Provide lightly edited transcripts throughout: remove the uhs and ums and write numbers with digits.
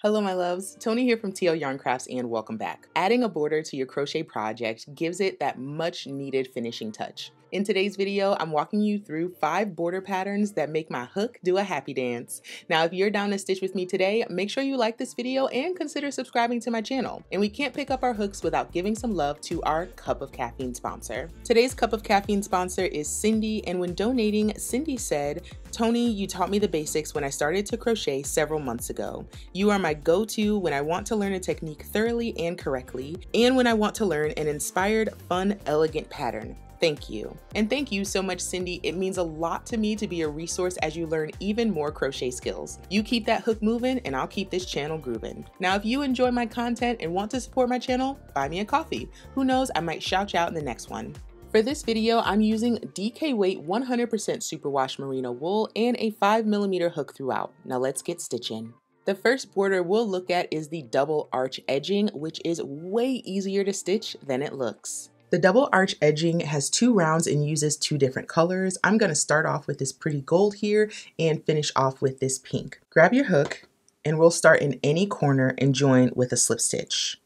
Hello my loves, Tony here from TL Yarn Crafts and welcome back. Adding a border to your crochet project gives it that much needed finishing touch. In today's video, I'm walking you through 5 border patterns that make my hook do a happy dance. Now if you're down to stitch with me today, make sure you like this video and consider subscribing to my channel. And we can't pick up our hooks without giving some love to our Cup of Caffeine sponsor. Today's Cup of Caffeine sponsor is Cindy, and when donating, Cindy said, "Tony, you taught me the basics when I started to crochet several months ago. You are my go-to when I want to learn a technique thoroughly and correctly, and when I want to learn an inspired, fun, elegant pattern. Thank you." And thank you so much, Cindy. It means a lot to me to be a resource as you learn even more crochet skills. You keep that hook moving and I'll keep this channel grooving. Now, if you enjoy my content and want to support my channel, buy me a coffee. Who knows, I might shout you out in the next one. For this video, I'm using DK weight 100% superwash merino wool and a 5mm hook throughout. Now let's get stitching. The first border we'll look at is the double arch edging, which is way easier to stitch than it looks. The double arch edging has 2 rounds and uses 2 different colors. I'm going to start off with this pretty gold here and finish off with this pink. Grab your hook and we'll start in any corner and join with a slip stitch.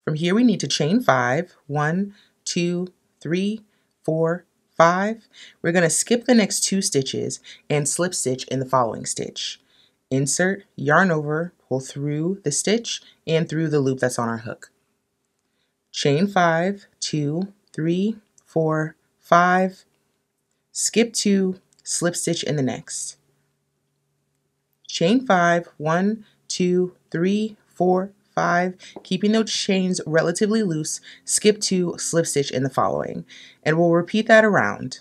From here we need to chain 5, 1, 2, 3, 4, 5. We're going to skip the next 2 stitches and slip stitch in the following stitch. Insert, yarn over, pull through the stitch and through the loop that's on our hook. Chain 5, 2, 3, 4, 5, skip 2, slip stitch in the next. Chain 5, 1, 2, 3, 4, 5, keeping those chains relatively loose, skip 2, slip stitch in the following, and we'll repeat that around.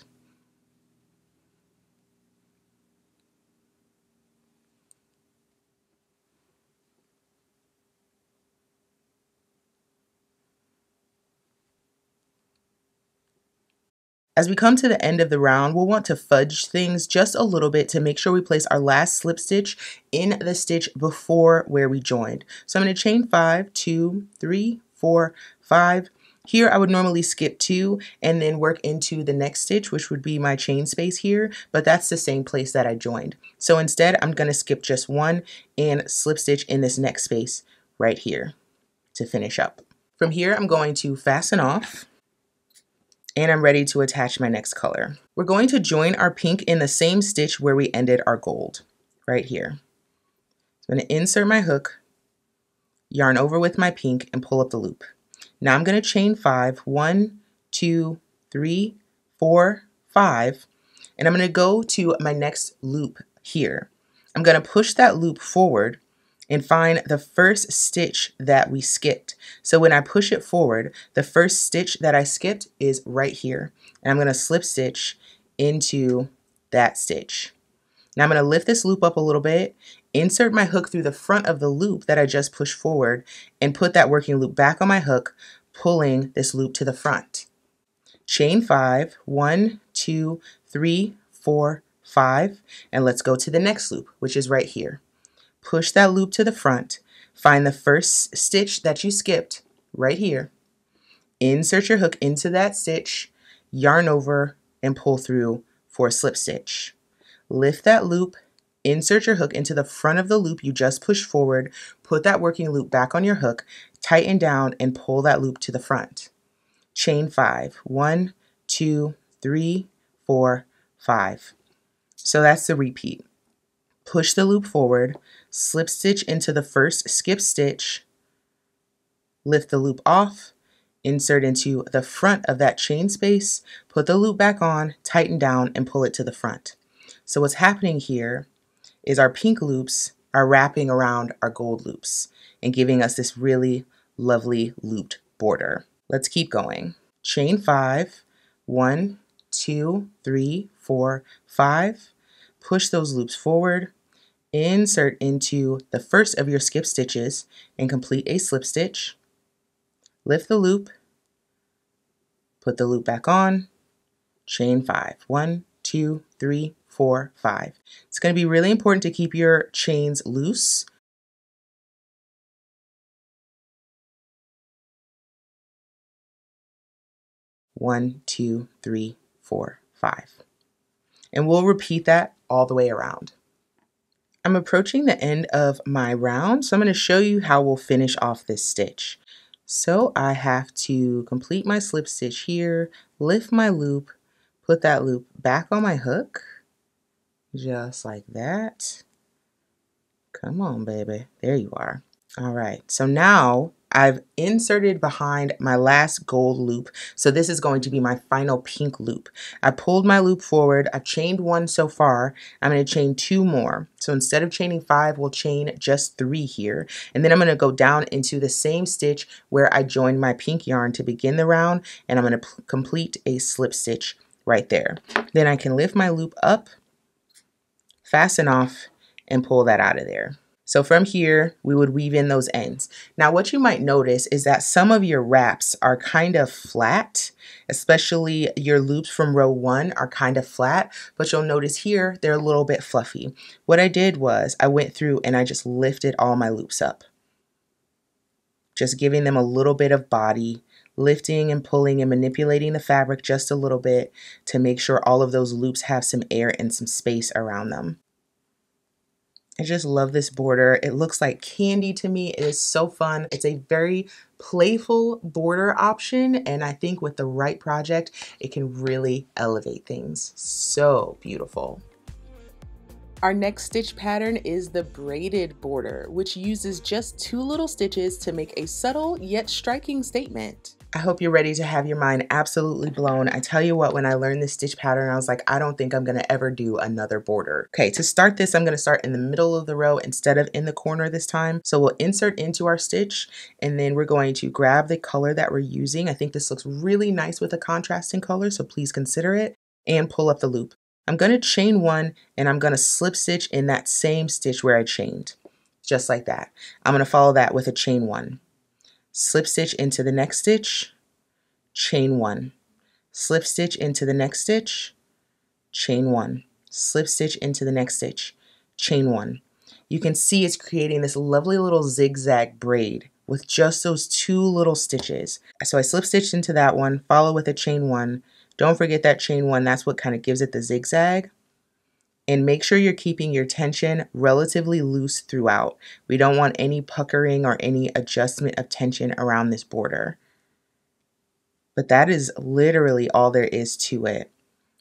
As we come to the end of the round, we'll want to fudge things just a little bit to make sure we place our last slip stitch in the stitch before where we joined. So I'm going to chain 5, 2, 3, 4, 5. Here I would normally skip 2 and then work into the next stitch, which would be my chain space here, but that's the same place that I joined. So instead I'm going to skip just 1 and slip stitch in this next space right here to finish up. From here I'm going to fasten off. And I'm ready to attach my next color. We're going to join our pink in the same stitch where we ended our gold, right here. So I'm going to insert my hook, yarn over with my pink, and pull up the loop. Now I'm going to chain 5, 1, 2, 3, 4, 5, and I'm going to go to my next loop here. I'm going to push that loop forward and find the first stitch that we skipped. So when I push it forward, the first stitch that I skipped is right here. And I'm going to slip stitch into that stitch. Now I'm going to lift this loop up a little bit, insert my hook through the front of the loop that I just pushed forward, and put that working loop back on my hook, pulling this loop to the front. Chain 5, 1, 2, 3, 4, 5, and let's go to the next loop, which is right here. Push that loop to the front, find the first stitch that you skipped right here, insert your hook into that stitch, yarn over, and pull through for a slip stitch. Lift that loop, insert your hook into the front of the loop you just pushed forward, put that working loop back on your hook, tighten down, and pull that loop to the front. Chain 5, 1, 2, 3, 4, 5. So that's the repeat. Push the loop forward, slip stitch into the first skip stitch, lift the loop off, insert into the front of that chain space, put the loop back on, tighten down, and pull it to the front. So what's happening here is our pink loops are wrapping around our gold loops and giving us this really lovely looped border. Let's keep going. Chain 5, 1, 2, 3, 4, 5. Push those loops forward, insert into the first of your skip stitches and complete a slip stitch. Lift the loop, put the loop back on, chain 5, 1, 2, 3, 4, 5. It's going to be really important to keep your chains loose. One, 2, 3, 4, 5. And we'll repeat that all the way around. I'm approaching the end of my round, so I'm going to show you how we'll finish off this stitch. So I have to complete my slip stitch here, lift my loop, put that loop back on my hook, just like that. Come on, baby. There you are. All right, so now I've inserted behind my last gold loop. So this is going to be my final pink loop. I pulled my loop forward. I've chained one so far. I'm going to chain two more. So instead of chaining 5, we'll chain just 3 here. And then I'm going to go down into the same stitch where I joined my pink yarn to begin the round. And I'm going to complete a slip stitch right there. Then I can lift my loop up, fasten off, and pull that out of there. So from here, we would weave in those ends. Now, what you might notice is that some of your wraps are kind of flat, especially your loops from row 1 are kind of flat, but you'll notice here, they're a little bit fluffy. What I did was I went through and I just lifted all my loops up, just giving them a little bit of body, lifting and pulling and manipulating the fabric just a little bit to make sure all of those loops have some air and some space around them. I just love this border. It looks like candy to me. It is so fun. It's a very playful border option, and I think with the right project, it can really elevate things. So beautiful. Our next stitch pattern is the braided border, which uses just 2 little stitches to make a subtle yet striking statement. I hope you're ready to have your mind absolutely blown. I tell you what, when I learned this stitch pattern, I was like, I don't think I'm gonna ever do another border. Okay, to start this, I'm gonna start in the middle of the row instead of in the corner this time. So we'll insert into our stitch, and then we're going to grab the color that we're using. I think this looks really nice with a contrasting color, so please consider it, and pull up the loop. I'm gonna chain 1, and I'm gonna slip stitch in that same stitch where I chained, just like that. I'm gonna follow that with a chain 1. Slip stitch into the next stitch, chain 1, slip stitch into the next stitch, chain 1, slip stitch into the next stitch, chain 1. You can see it's creating this lovely little zigzag braid with just those 2 little stitches. So I slip stitched into that one, follow with a chain 1. Don't forget that chain 1, that's what kind of gives it the zigzag. And make sure you're keeping your tension relatively loose throughout. We don't want any puckering or any adjustment of tension around this border. But that is literally all there is to it.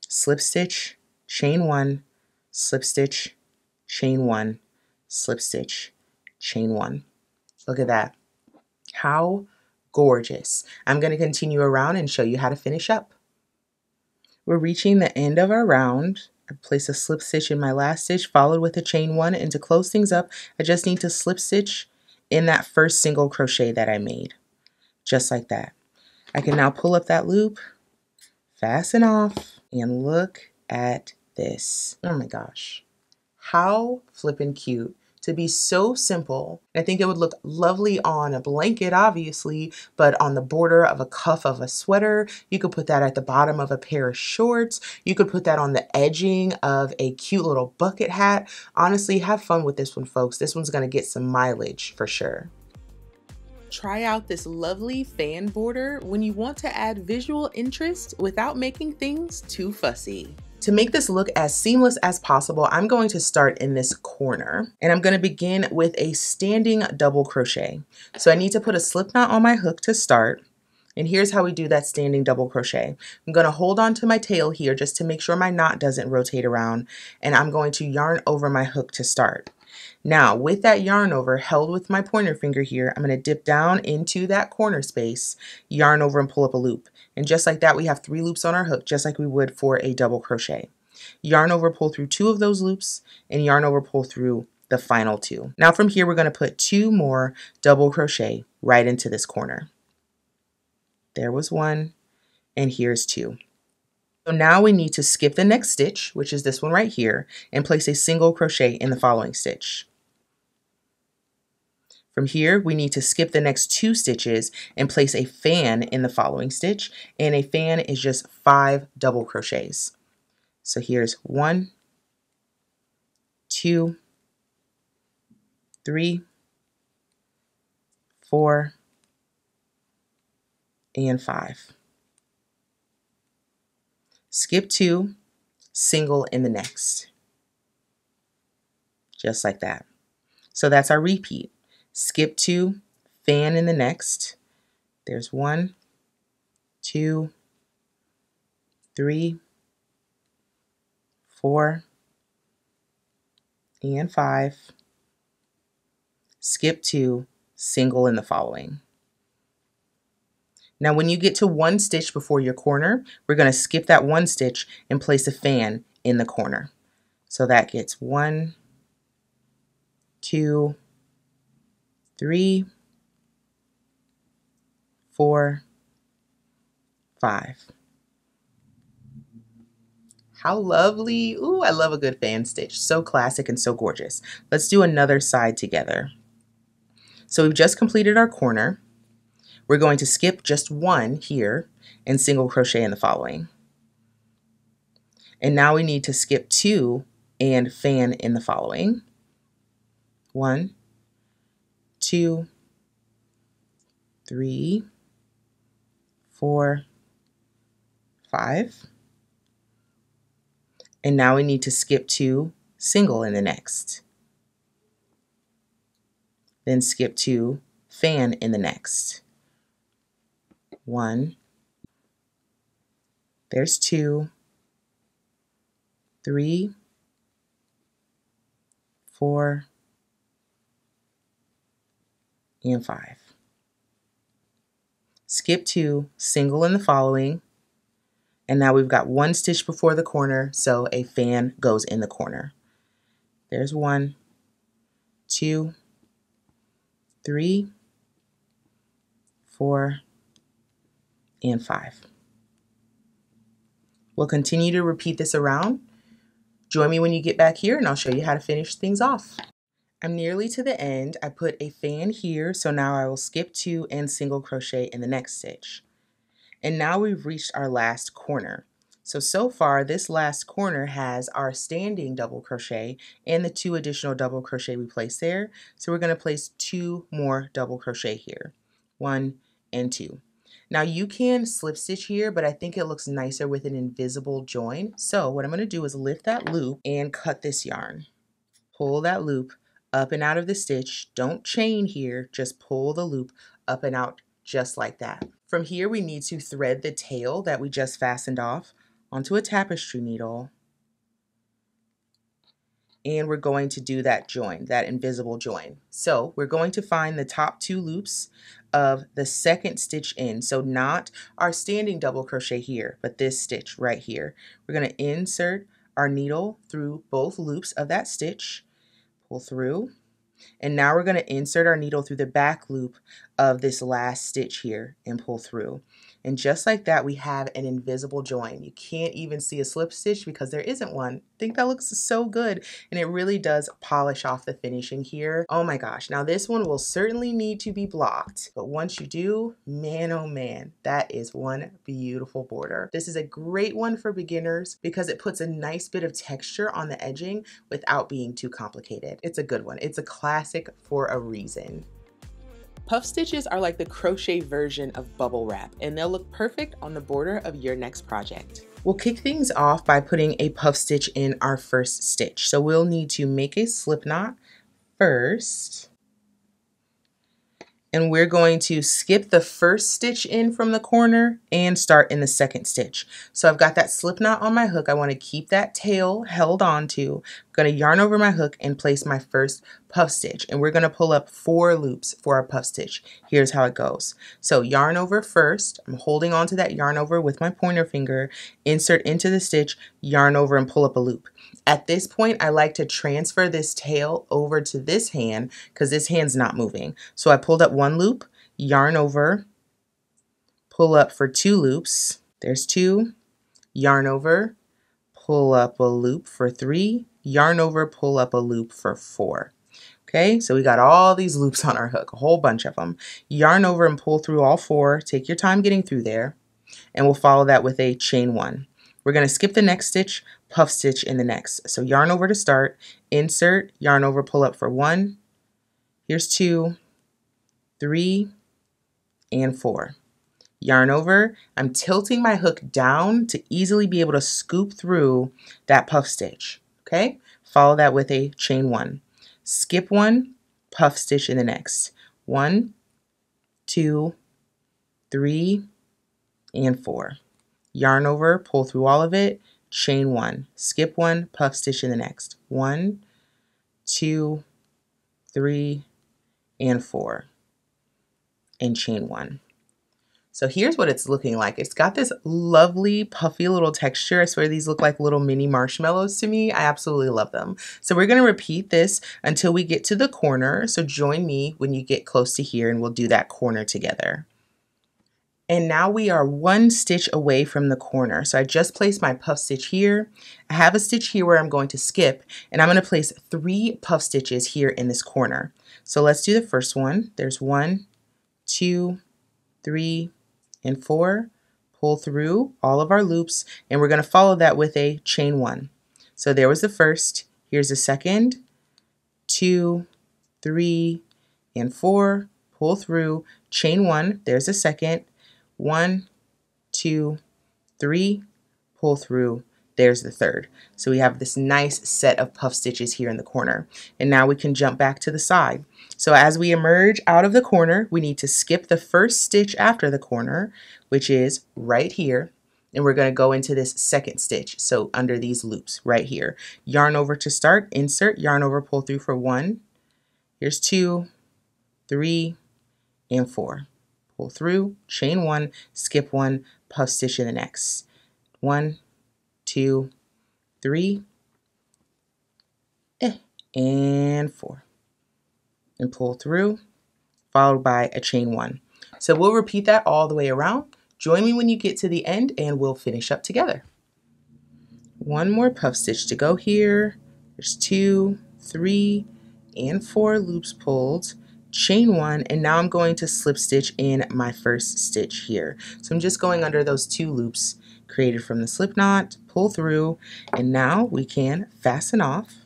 Slip stitch, chain 1, slip stitch, chain 1, slip stitch, chain 1. Look at that. How gorgeous. I'm going to continue around and show you how to finish up. We're reaching the end of our round. I place a slip stitch in my last stitch, followed with a chain 1, and to close things up, I just need to slip stitch in that first single crochet that I made, just like that. I can now pull up that loop, fasten off, and look at this. Oh my gosh, how flippin' cute. To be so simple. I think it would look lovely on a blanket, obviously, but on the border of a cuff of a sweater. You could put that at the bottom of a pair of shorts. You could put that on the edging of a cute little bucket hat. Honestly, have fun with this one, folks. This one's gonna get some mileage for sure. Try out this lovely fan border when you want to add visual interest without making things too fussy. To make this look as seamless as possible, I'm going to start in this corner, and I'm going to begin with a standing double crochet. So I need to put a slip knot on my hook to start, and here's how we do that standing double crochet. I'm going to hold on to my tail here just to make sure my knot doesn't rotate around, and I'm going to yarn over my hook to start. Now, with that yarn over held with my pointer finger here, I'm going to dip down into that corner space, yarn over, and pull up a loop. And just like that, we have 3 loops on our hook, just like we would for a double crochet. Yarn over, pull through 2 of those loops, and yarn over, pull through the final 2. Now from here, we're going to put 2 more double crochet right into this corner. There was 1, and here's 2. So now we need to skip the next stitch, which is this one right here, and place a single crochet in the following stitch. From here, we need to skip the next 2 stitches and place a fan in the following stitch, and a fan is just 5 double crochets. So here's 1, 2, 3, 4, and 5. Skip 2, single in the next. just like that. So that's our repeat. Skip 2, fan in the next. There's 1, 2, 3, 4, and 5. Skip 2, single in the following. Now when you get to 1 stitch before your corner, we're going to skip that 1 stitch and place a fan in the corner. So that gets 1, 2, 3, 4, 5. How lovely. Ooh, I love a good fan stitch. So classic and so gorgeous. Let's do another side together. So we've just completed our corner. We're going to skip just 1 here and single crochet in the following. And now we need to skip 2 and fan in the following. 1, 2, 3, 4, 5. And now we need to skip 2, single in the next. Then skip 2, fan in the next. 1, there's 2, 3, 4, and 5. Skip 2, single in the following, and now we've got 1 stitch before the corner, so a fan goes in the corner. There's 1, 2, 3, 4, and 5. We'll continue to repeat this around. Join me when you get back here and I'll show you how to finish things off. I'm nearly to the end. I put a fan here, so now I will skip 2 and single crochet in the next stitch. And now we've reached our last corner. So far this last corner has our standing double crochet and the 2 additional double crochet we placed there. So we're going to place 2 more double crochet here. 1 and 2. Now you can slip stitch here, but I think it looks nicer with an invisible join. So what I'm going to do is lift that loop and cut this yarn. Pull that loop up and out of the stitch. Don't chain here, just pull the loop up and out just like that. From here we need to thread the tail that we just fastened off onto a tapestry needle. And we're going to do that join, that invisible join. So we're going to find the top 2 loops of the second stitch in. So not our standing double crochet here, but this stitch right here. We're going to insert our needle through both loops of that stitch, pull through, and now we're going to insert our needle through the back loop of this last stitch here and pull through. And just like that, we have an invisible join. You can't even see a slip stitch because there isn't one. I think that looks so good, and it really does polish off the finishing here. Oh my gosh, now this one will certainly need to be blocked, but once you do, man oh man, that is one beautiful border. This is a great one for beginners because it puts a nice bit of texture on the edging without being too complicated. It's a good one. It's a classic for a reason. Puff stitches are like the crochet version of bubble wrap, and they'll look perfect on the border of your next project. We'll kick things off by putting a puff stitch in our first stitch. So we'll need to make a slip knot first. And we're going to skip the first stitch in from the corner and start in the second stitch. So I've got that slip knot on my hook. I want to keep that tail held onto. I'm going to yarn over my hook and place my first puff stitch. And we're going to pull up 4 loops for our puff stitch. Here's how it goes. So yarn over first. I'm holding onto that yarn over with my pointer finger. Insert into the stitch, yarn over and pull up a loop. At this point, I like to transfer this tail over to this hand because this hand's not moving. So I pulled up 1 loop, yarn over, pull up for 2 loops. There's 2, yarn over, pull up a loop for 3, yarn over, pull up a loop for 4. Okay, so we got all these loops on our hook, a whole bunch of them. Yarn over and pull through all 4. Take your time getting through there, and we'll follow that with a chain 1. We're going to skip the next stitch, puff stitch in the next. So yarn over to start, insert, yarn over, pull up for 1. Here's 2, 3, and 4. Yarn over. I'm tilting my hook down to easily be able to scoop through that puff stitch. Okay, follow that with a chain 1. skip one, puff stitch in the next. 1, 2, 3, and 4. Yarn over, pull through all of it, chain 1, skip 1, puff stitch in the next. 1, 2, 3, and 4, and chain 1. So here's what it's looking like. It's got this lovely puffy little texture. I swear these look like little mini marshmallows to me. I absolutely love them. So we're going to repeat this until we get to the corner. So join me when you get close to here and we'll do that corner together. And now we are 1 stitch away from the corner. So I just placed my puff stitch here. I have a stitch here where I'm going to skip, and I'm going to place 3 puff stitches here in this corner. So let's do the first one. There's 1, 2, 3, and 4. Pull through all of our loops, and we're going to follow that with a chain 1. So there was the first. Here's the second, 2, 3, and 4. Pull through, chain 1. There's the second. 1, 2, 3, pull through, there's the third. So we have this nice set of puff stitches here in the corner. And now we can jump back to the side. So as we emerge out of the corner, we need to skip the first stitch after the corner, which is right here. And we're going to go into this second stitch. So under these loops right here. Yarn over to start, insert, yarn over, pull through for 1. Here's 2, 3, and 4. Pull through, chain 1, skip 1, puff stitch in the next. 1, 2, 3, and 4. And pull through, followed by a chain 1. So we'll repeat that all the way around. Join me when you get to the end and we'll finish up together. 1 more puff stitch to go here. There's 2, 3, and 4 loops pulled. Chain 1, and now I'm going to slip stitch in my first stitch here. So I'm just going under those 2 loops created from the slip knot, pull through, and now we can fasten off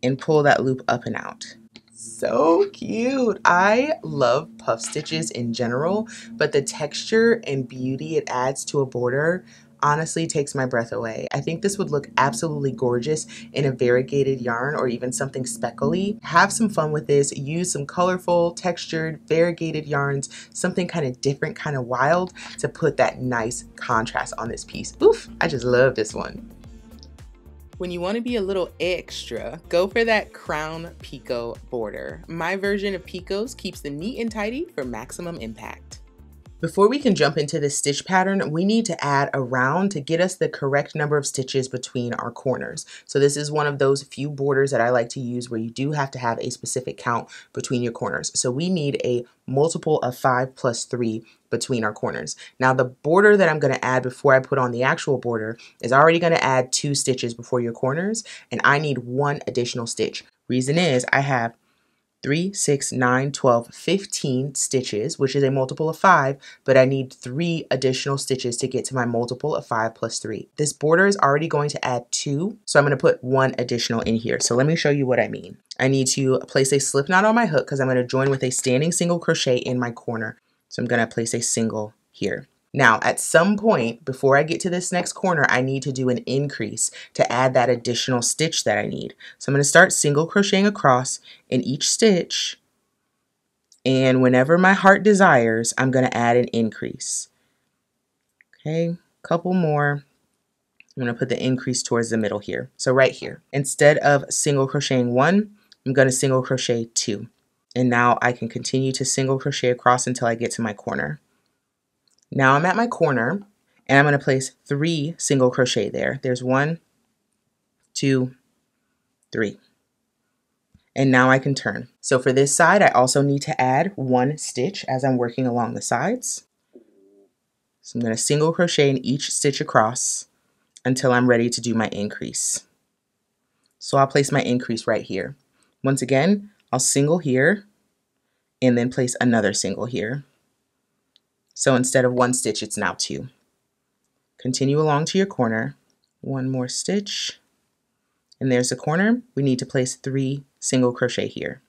and pull that loop up and out. So cute. I love puff stitches in general, but the texture and beauty it adds to a border honestly takes my breath away. I think this would look absolutely gorgeous in a variegated yarn or even something speckly. Have some fun with this. Use some colorful, textured, variegated yarns, something kind of different, kind of wild to put that nice contrast on this piece. Oof, I just love this one. When you want to be a little extra, go for that crown picot border. My version of picots keeps them neat and tidy for maximum impact. Before we can jump into this stitch pattern, we need to add a round to get us the correct number of stitches between our corners. So this is one of those few borders that I like to use where you do have to have a specific count between your corners. So we need a multiple of 5 plus 3 between our corners. Now the border that I'm going to add before I put on the actual border is already going to add 2 stitches before your corners, and I need 1 additional stitch. Reason is I have 3, 6, 9, 12, 15 stitches, which is a multiple of 5, but I need 3 additional stitches to get to my multiple of 5 plus 3. This border is already going to add 2, so I'm going to put 1 additional in here. So let me show you what I mean. I need to place a slip knot on my hook because I'm going to join with a standing single crochet in my corner. So I'm going to place a single here. Now, at some point before I get to this next corner, I need to do an increase to add that additional stitch that I need. So I'm going to start single crocheting across in each stitch, and whenever my heart desires, I'm going to add an increase. Okay, couple more. I'm going to put the increase towards the middle here. So right here, instead of single crocheting 1, I'm going to single crochet 2. And now I can continue to single crochet across until I get to my corner. Now I'm at my corner, and I'm going to place 3 single crochet there. There's 1, 2, 3. And now I can turn. So for this side, I also need to add 1 stitch as I'm working along the sides. So I'm going to single crochet in each stitch across until I'm ready to do my increase. So I'll place my increase right here. Once again, I'll single here and then place another single here. So instead of 1 stitch, it's now 2. Continue along to your corner. 1 more stitch. And there's the corner. We need to place 3 single crochet here.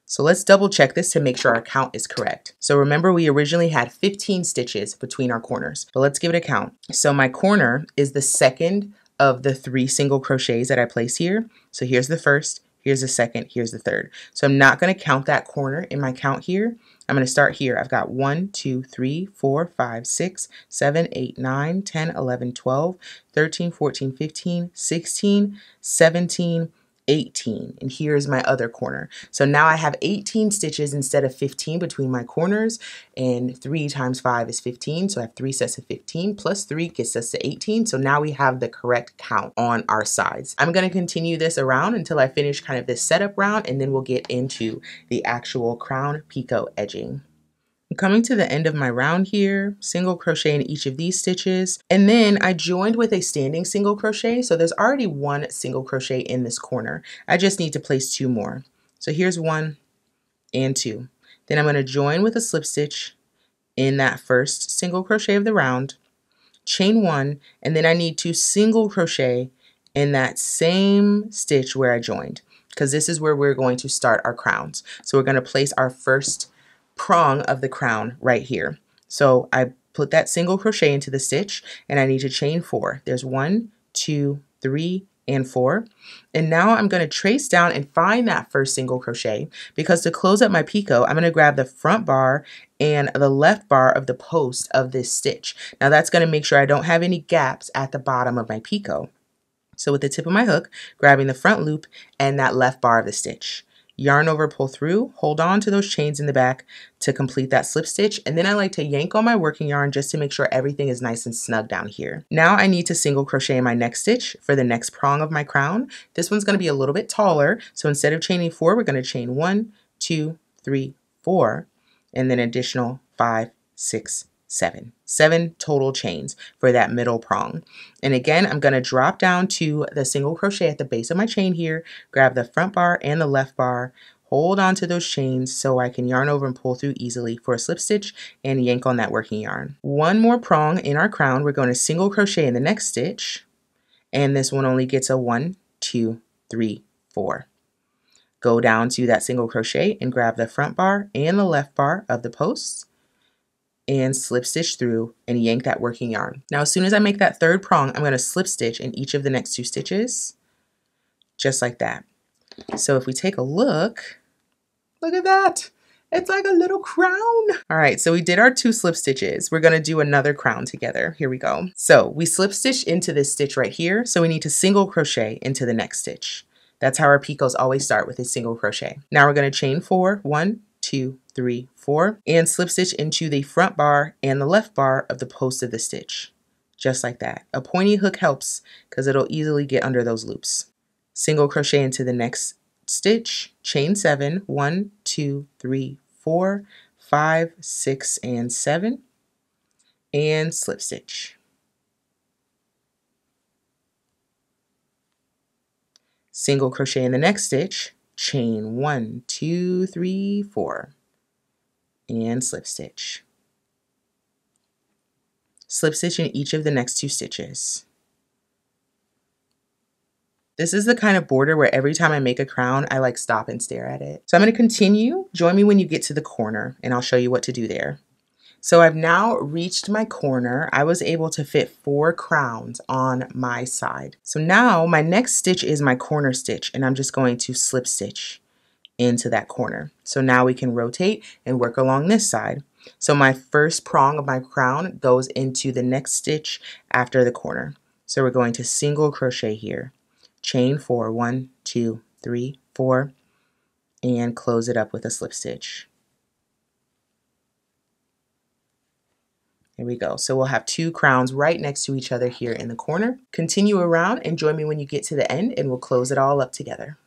So let's double check this to make sure our count is correct. So remember, we originally had 15 stitches between our corners, but let's give it a count. So my corner is the second of the 3 single crochets that I place here. So here's the first, here's the second, here's the third. So I'm not going to count that corner in my count here. I'm going to start here. I've got 1, 2, 3, 4, 5, 6, 7, 8, 9, 10, 11, 12, 13, 14, 15, 16, 17, 18, and here's my other corner. So now I have 18 stitches instead of 15 between my corners, and 3 times 5 is 15, so I have 3 sets of 15 plus 3 gets us to 18. So now we have the correct count on our sides. I'm going to continue this around until I finish kind of this setup round, and then we'll get into the actual crown picot edging. I'm coming to the end of my round here, single crochet in each of these stitches, and then I joined with a standing single crochet, so there's already 1 single crochet in this corner. I just need to place 2 more. So here's 1 and 2. Then I'm going to join with a slip stitch in that first single crochet of the round, chain 1, and then I need to single crochet in that same stitch where I joined, because this is where we're going to start our crowns. So we're going to place our first prong of the crown right here. So I put that single crochet into the stitch, and I need to chain 4. There's 1, 2, 3, and 4. And now I'm going to trace down and find that first single crochet, because to close up my picot, I'm going to grab the front bar and the left bar of the post of this stitch. Now that's going to make sure I don't have any gaps at the bottom of my picot. So with the tip of my hook, grabbing the front loop and that left bar of the stitch. Yarn over, pull through, hold on to those chains in the back to complete that slip stitch, and then I like to yank on my working yarn just to make sure everything is nice and snug down here. Now I need to single crochet in my next stitch for the next prong of my crown. This one's going to be a little bit taller, so instead of chaining 4, we're going to chain 1, 2, 3, 4, and then additional 5, 6, 7 total chains for that middle prong. And again, I'm going to drop down to the single crochet at the base of my chain here, grab the front bar and the left bar, hold on to those chains so I can yarn over and pull through easily for a slip stitch and yank on that working yarn. 1 more prong in our crown. We're going to single crochet in the next stitch, and this one only gets a 1, 2, 3, 4. Go down to that single crochet and grab the front bar and the left bar of the posts, and slip stitch through and yank that working yarn. Now as soon as I make that third prong, I'm going to slip stitch in each of the next 2 stitches, just like that. So if we take a look at that. It's like a little crown. All right, so we did our 2 slip stitches. We're gonna do another crown together. Here we go. So we slip stitch into this stitch right here. So we need to single crochet into the next stitch. That's how our picots always start, with a single crochet. Now we're gonna chain 4, 1, 2, 3, 4, and slip stitch into the front bar and the left bar of the post of the stitch. Just like that. A pointy hook helps because it'll easily get under those loops. Single crochet into the next stitch, chain 7, 1, 2, 3, 4, 5, 6, and 7, and slip stitch. Single crochet in the next stitch, chain 1, 2, 3, 4, and slip stitch. Slip stitch in each of the next 2 stitches. This is the kind of border where every time I make a crown, I like stop and stare at it. So I'm going to continue. Join me when you get to the corner and I'll show you what to do there. So I've now reached my corner. I was able to fit 4 crowns on my side. So now my next stitch is my corner stitch, and I'm just going to slip stitch into that corner. So now we can rotate and work along this side. So my first prong of my crown goes into the next stitch after the corner. So we're going to single crochet here. Chain 4, 1, 2, 3, 4, and close it up with a slip stitch. Here we go. So we'll have 2 crowns right next to each other here in the corner. Continue around and join me when you get to the end, and we'll close it all up together.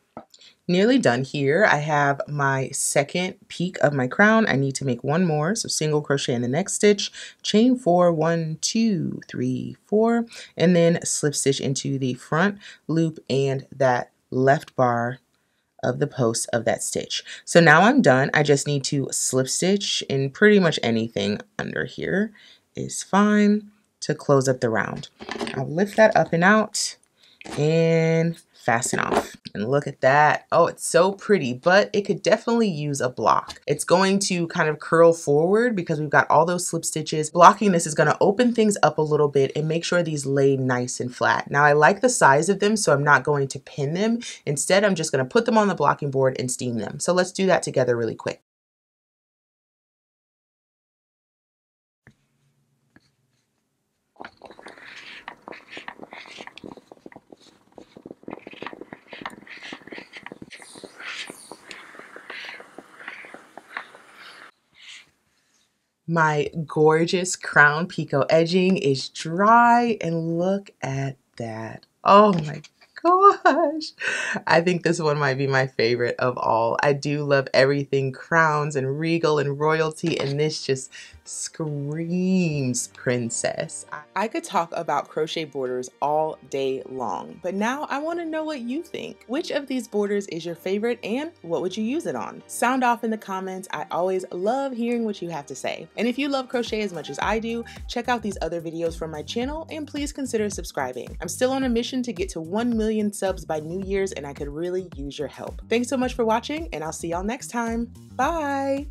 Nearly done here. I have my second peak of my crown. I need to make 1 more, so single crochet in the next stitch, chain 4, 1, 2, 3, 4, and then slip stitch into the front loop and that left bar of the post of that stitch. So now I'm done. I just need to slip stitch in pretty much anything under here is fine to close up the round. I'll lift that up and out and fasten off. And look at that. Oh, it's so pretty, but it could definitely use a block. It's going to kind of curl forward because we've got all those slip stitches. Blocking this is going to open things up a little bit and make sure these lay nice and flat. Now I like the size of them, so I'm not going to pin them. Instead, I'm just going to put them on the blocking board and steam them. So let's do that together really quick. My gorgeous crown picot edging is dry, and look at that. Oh my gosh. I think this one might be my favorite of all. I do love everything crowns and regal and royalty, and this just screams princess. I could talk about crochet borders all day long, but now I want to know what you think. Which of these borders is your favorite and what would you use it on? Sound off in the comments. I always love hearing what you have to say. And if you love crochet as much as I do, check out these other videos from my channel and please consider subscribing. I'm still on a mission to get to 1 million subs by New Year's and I could really use your help. Thanks so much for watching and I'll see y'all next time. Bye!